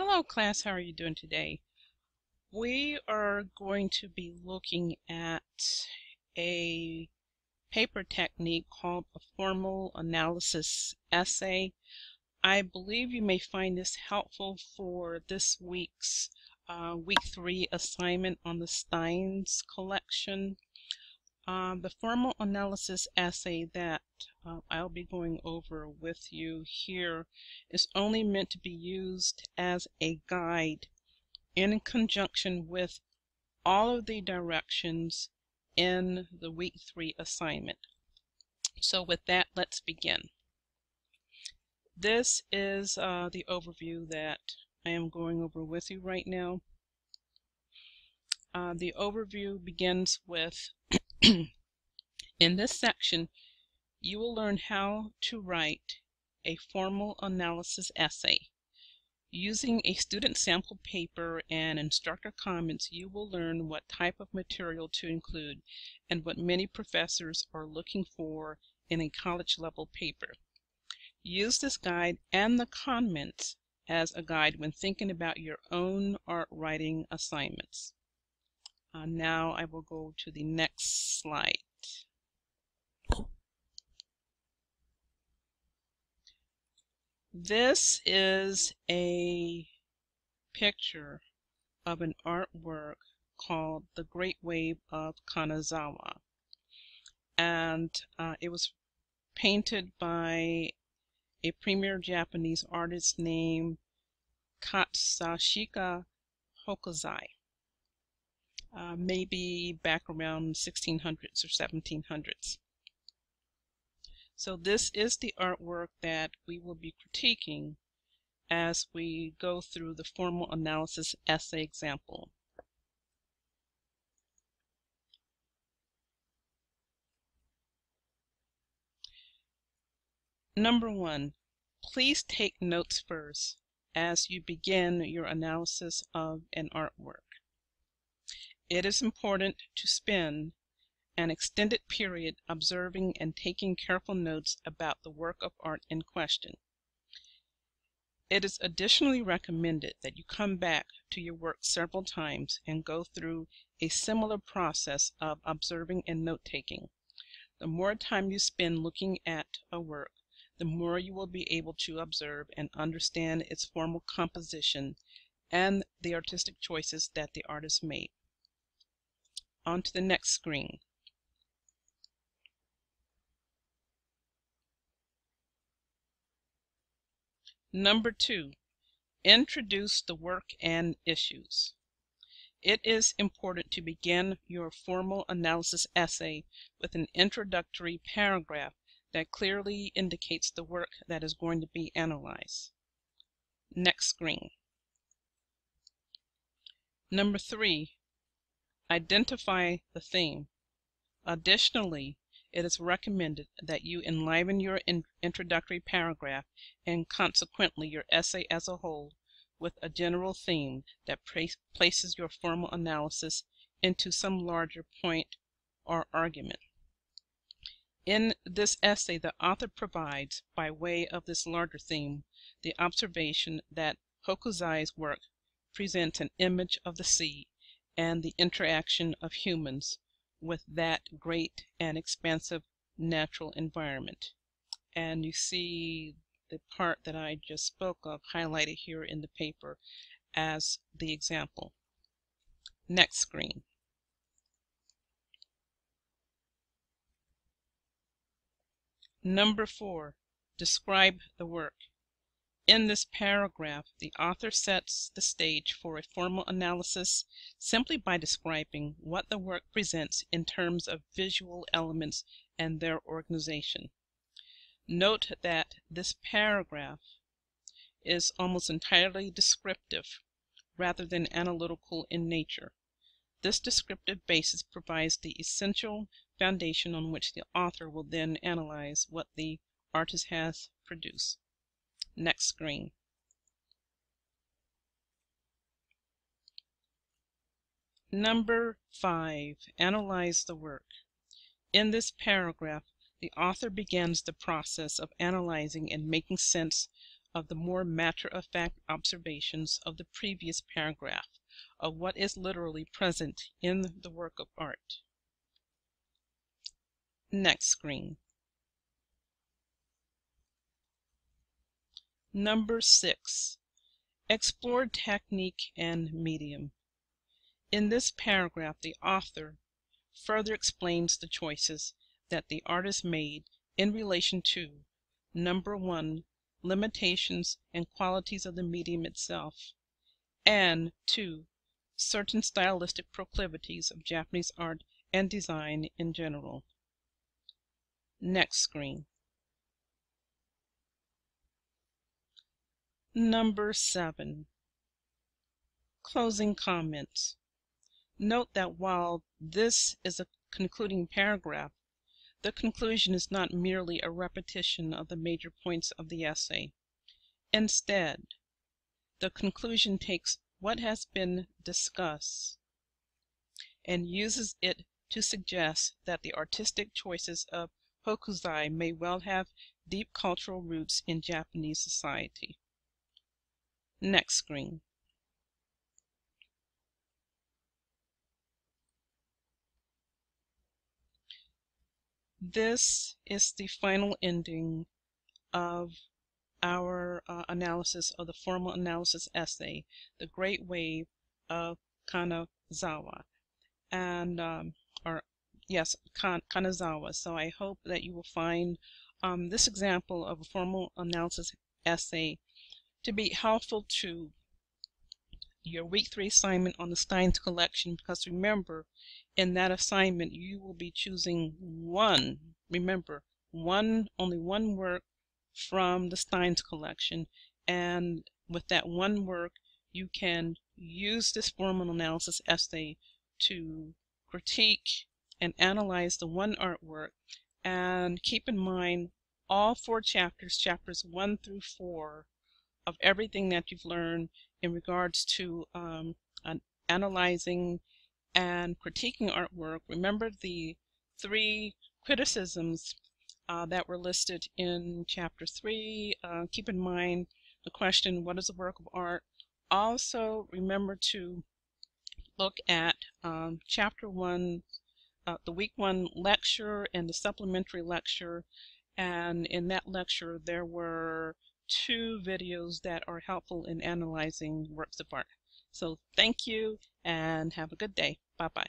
Hello class, how are you doing today? We are going to be looking at a paper technique called a formal analysis essay. I believe you may find this helpful for this week's week 3 assignment on the Steins collection. The formal analysis essay that I'll be going over with you here is only meant to be used as a guide in conjunction with all of the directions in the week 3 assignment. So with that, let's begin. This is the overview that I am going over with you right now. The overview begins with in this section, you will learn how to write a formal analysis essay. Using a student sample paper and instructor comments, you will learn what type of material to include and what many professors are looking for in a college-level paper. Use this guide and the comments as a guide when thinking about your own art writing assignments. Now I will go to the next slide. This is a picture of an artwork called The Great Wave of Kanazawa, and it was painted by a premier Japanese artist named Katsushika Hokusai, maybe back around 1600s or 1700s. So this is the artwork that we will be critiquing as we go through the formal analysis essay example. Number 1, please take notes first as you begin your analysis of an artwork. It is important to spend an extended period observing and taking careful notes about the work of art in question. It is additionally recommended that you come back to your work several times and go through a similar process of observing and note-taking. The more time you spend looking at a work, the more you will be able to observe and understand its formal composition and the artistic choices that the artist made. On to the next screen. Number 2, introduce the work and issues. It is important to begin your formal analysis essay with an introductory paragraph that clearly indicates the work that is going to be analyzed. Next screen. Number 3, identify the theme. Additionally, it is recommended that you enliven your introductory paragraph and consequently your essay as a whole with a general theme that places your formal analysis into some larger point or argument. In this essay, the author provides, by way of this larger theme, the observation that Hokusai's work presents an image of the sea and the interaction of humans with that great and expansive natural environment. And you see the part that I just spoke of highlighted here in the paper as the example. Next screen. Number 4, describe the work. In this paragraph, the author sets the stage for a formal analysis simply by describing what the work presents in terms of visual elements and their organization. Note that this paragraph is almost entirely descriptive rather than analytical in nature. This descriptive basis provides the essential foundation on which the author will then analyze what the artist has produced. Next screen. Number 5, analyze the work. In this paragraph, the author begins the process of analyzing and making sense of the more matter-of-fact observations of the previous paragraph of what is literally present in the work of art. Next screen. Number 6. Explore technique and medium. In this paragraph, the author further explains the choices that the artist made in relation to, number 1, limitations and qualities of the medium itself, and 2, certain stylistic proclivities of Japanese art and design in general. Next screen. Number 7. Closing comments. Note that while this is a concluding paragraph, the conclusion is not merely a repetition of the major points of the essay. Instead, the conclusion takes what has been discussed and uses it to suggest that the artistic choices of Hokusai may well have deep cultural roots in Japanese society. Next screen. This is the final ending of our analysis of the formal analysis essay, The Great Wave of Kanazawa, and Kanazawa. So I hope that you will find this example of a formal analysis essay to be helpful to your week 3 assignment on the Steins collection, because remember, in that assignment you will be choosing only one work from the Steins collection, and with that one work you can use this formal analysis essay to critique and analyze the one artwork. And keep in mind, all 4 chapters, chapters 1 through 4, of everything that you've learned in regards to analyzing and critiquing artwork. Remember the 3 criticisms that were listed in chapter 3. Keep in mind the question, what is a work of art? Also remember to look at chapter 1, the week 1 lecture and the supplementary lecture, and in that lecture there were 2 videos that are helpful in analyzing works of art. So thank you and have a good day. Bye-bye.